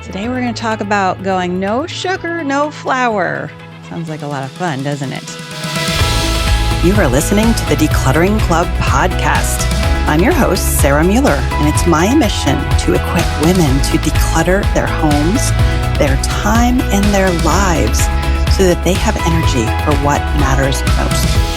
Today we're going to talk about going no sugar, no flour. Sounds like a lot of fun, doesn't it? You are listening to the Decluttering Club podcast. I'm your host, Sarah Mueller, and it's my mission to equip women to declutter their homes, their time, and their lives so that they have energy for what matters most.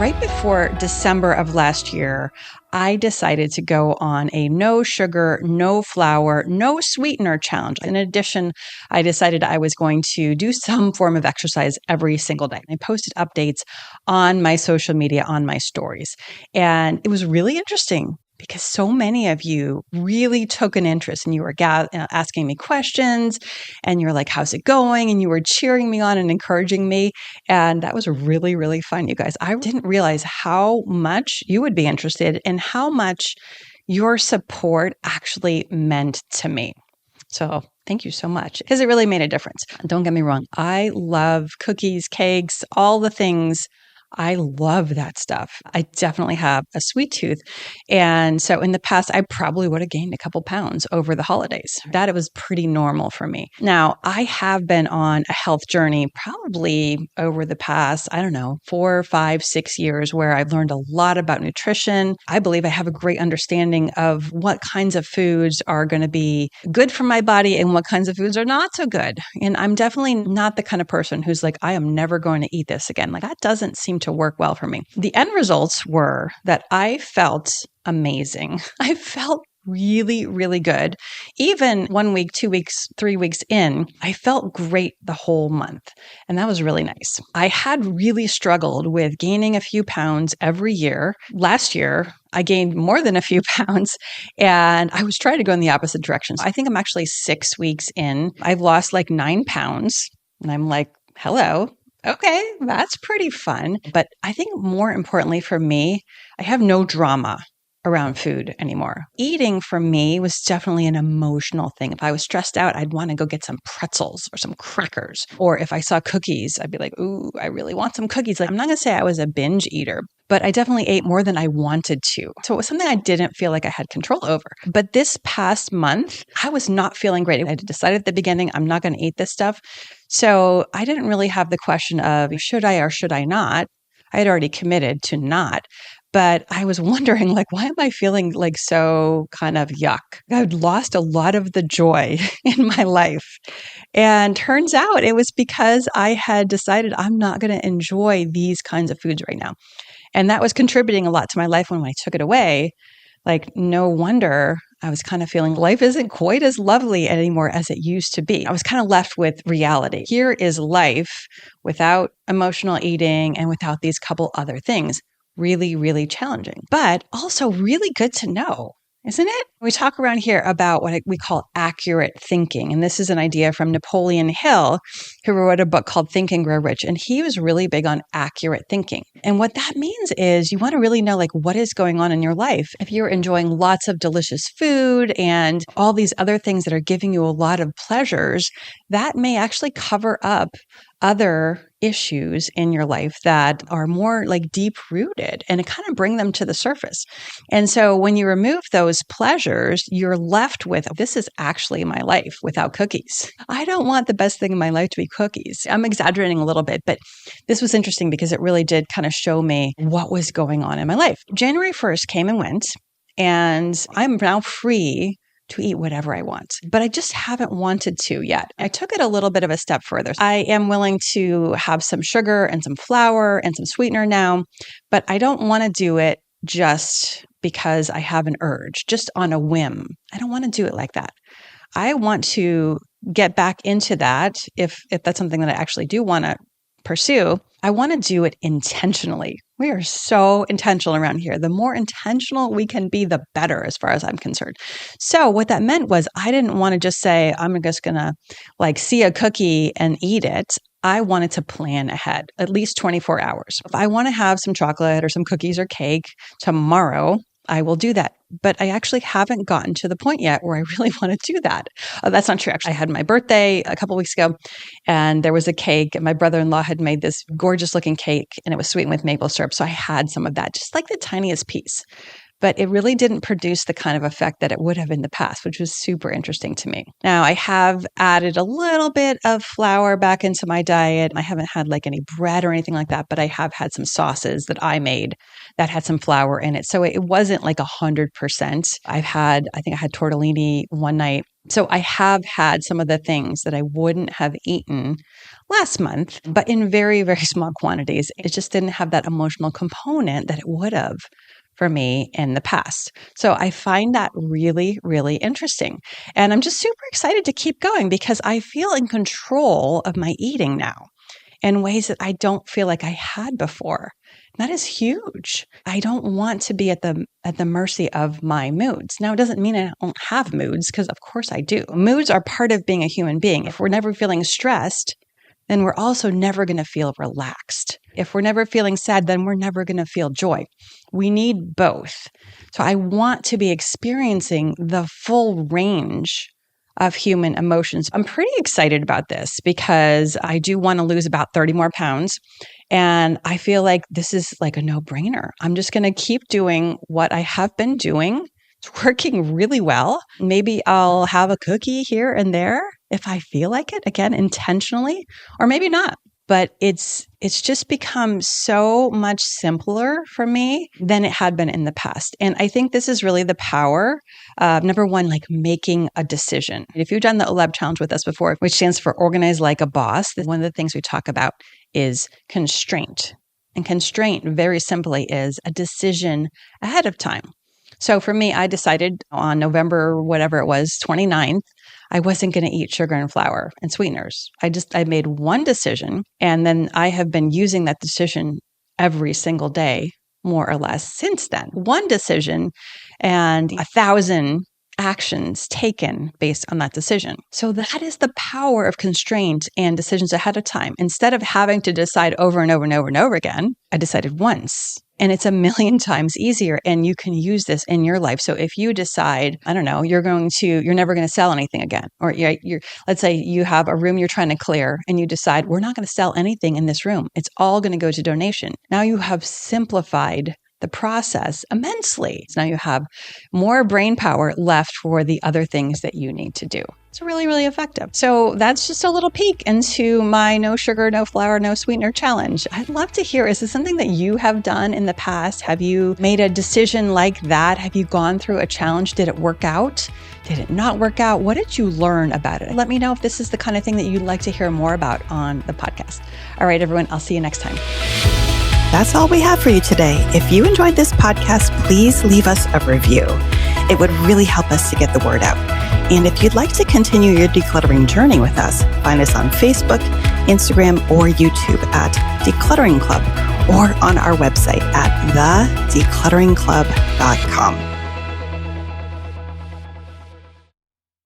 Right before December of last year, I decided to go on a no sugar, no flour, no sweetener challenge. In addition, I decided I was going to do some form of exercise every single day. I posted updates on my social media, on my stories. And it was really interesting because so many of you really took an interest and you were asking me questions and you're like, how's it going? And you were cheering me on and encouraging me. And that was really, really fun, you guys. I didn't realize how much you would be interested and how much your support actually meant to me. So thank you so much because it really made a difference. Don't get me wrong. I love cookies, cakes, all the things. I love that stuff. I definitely have a sweet tooth. And so in the past, I probably would have gained a couple pounds over the holidays. That it was pretty normal for me. Now, I have been on a health journey probably over the past, 4, 5, 6 years where I've learned a lot about nutrition. I believe I have a great understanding of what kinds of foods are going to be good for my body and what kinds of foods are not so good. And I'm definitely not the kind of person who's like, I am never going to eat this again. Like that doesn't seem to work well for me. The end results were that I felt amazing. I felt really, really good. Even 1 week, 2 weeks, 3 weeks in, I felt great the whole month. And that was really nice. I had really struggled with gaining a few pounds every year. Last year, I gained more than a few pounds and I was trying to go in the opposite direction. So I think I'm actually 6 weeks in. I've lost like 9 pounds and I'm like, hello. Okay, that's pretty fun. But I think more importantly for me, I have no drama around food anymore. Eating for me was definitely an emotional thing. If I was stressed out, I'd want to go get some pretzels or some crackers. Or if I saw cookies, I'd be like, ooh, I really want some cookies. Like, I'm not going to say I was a binge eater, but I definitely ate more than I wanted to. So it was something I didn't feel like I had control over. But this past month, I was not feeling great. I decided at the beginning, I'm not going to eat this stuff. So I didn't really have the question of should I or should I not? I had already committed to not. But I was wondering, like, why am I feeling like so kind of yuck? I'd lost a lot of the joy in my life. And turns out it was because I had decided I'm not going to enjoy these kinds of foods right now. And that was contributing a lot to my life when I took it away. Like, no wonder I was kind of feeling life isn't quite as lovely anymore as it used to be. I was kind of left with reality. Here is life without emotional eating and without these couple other things. Really, really challenging, but also really good to know, isn't it? We talk around here about what we call accurate thinking. And this is an idea from Napoleon Hill, who wrote a book called Think and Grow Rich. And he was really big on accurate thinking. And what that means is you want to really know like what is going on in your life. If you're enjoying lots of delicious food and all these other things that are giving you a lot of pleasures, that may actually cover up other issues in your life that are more like deep rooted and it kind of bring them to the surface. And so when you remove those pleasures, you're left with, this is actually my life without cookies. I don't want the best thing in my life to be cookies. I'm exaggerating a little bit, but this was interesting because it really did kind of show me what was going on in my life. January 1st came and went, and I'm now free to eat whatever I want, but I just haven't wanted to yet. I took it a little bit of a step further. I am willing to have some sugar and some flour and some sweetener now, but I don't want to do it just because I have an urge, just on a whim. I don't want to do it like that. I want to get back into that if that's something that I actually do want to pursue. I want to do it intentionally. We are so intentional around here. The more intentional we can be, the better as far as I'm concerned. So what that meant was I didn't want to just say, I'm just going to like see a cookie and eat it. I wanted to plan ahead, at least 24 hours. If I want to have some chocolate or some cookies or cake tomorrow, I will do that. But I actually haven't gotten to the point yet where I really want to do that. That's not true. Actually, I had my birthday a couple weeks ago and there was a cake and my brother-in-law had made this gorgeous looking cake and it was sweetened with maple syrup. So I had some of that, just like the tiniest piece. but it really didn't produce the kind of effect that it would have in the past, which was super interesting to me. Now, I have added a little bit of flour back into my diet. I haven't had like any bread or anything like that, but I have had some sauces that I made that had some flour in it. So it wasn't like 100%. I think I had tortellini one night. So I have had some of the things that I wouldn't have eaten last month, but in very, very small quantities. It just didn't have that emotional component that it would have for me in the past. So I find that really, really interesting. And I'm just super excited to keep going because I feel in control of my eating now in ways that I don't feel like I had before. That is huge. I don't want to be at the mercy of my moods. Now, it doesn't mean I don't have moods, because of course I do. Moods are part of being a human being. If we're never feeling stressed, then we're also never going to feel relaxed. If we're never feeling sad, then we're never going to feel joy. We need both. So I want to be experiencing the full range of human emotions. I'm pretty excited about this because I do want to lose about 30 more pounds. And I feel like this is like a no-brainer. I'm just going to keep doing what I have been doing. It's working really well. Maybe I'll have a cookie here and there if I feel like it, again, intentionally, or maybe not. But it's just become so much simpler for me than it had been in the past. And I think this is really the power of, number one, like making a decision. If you've done the OLAB challenge with us before, which stands for Organize Like a Boss, one of the things we talk about is constraint. And constraint, very simply, is a decision ahead of time. So for me, I decided on November, whatever it was, 29th, I wasn't going to eat sugar and flour and sweeteners. I made one decision, and then I have been using that decision every single day, more or less, since then. One decision and 1,000 actions taken based on that decision. So that is the power of constraint and decisions ahead of time. Instead of having to decide over and over and over and over again, I decided once. And it's 1,000,000 times easier, and you can use this in your life. So if you decide, I don't know, you're never going to sell anything again, or let's say you have a room you're trying to clear and you decide, we're not going to sell anything in this room. It's all going to go to donation. Now you have simplified the process immensely. So now you have more brain power left for the other things that you need to do. It's really, really effective. So that's just a little peek into my no sugar, no flour, no sweetener challenge. I'd love to hear, is this something that you have done in the past? Have you made a decision like that? Have you gone through a challenge? Did it work out? Did it not work out? What did you learn about it? Let me know if this is the kind of thing that you'd like to hear more about on the podcast. All right, everyone, I'll see you next time. That's all we have for you today. If you enjoyed this podcast, please leave us a review. It would really help us to get the word out. And if you'd like to continue your decluttering journey with us, find us on Facebook, Instagram, or YouTube at Decluttering Club, or on our website at thedeclutteringclub.com.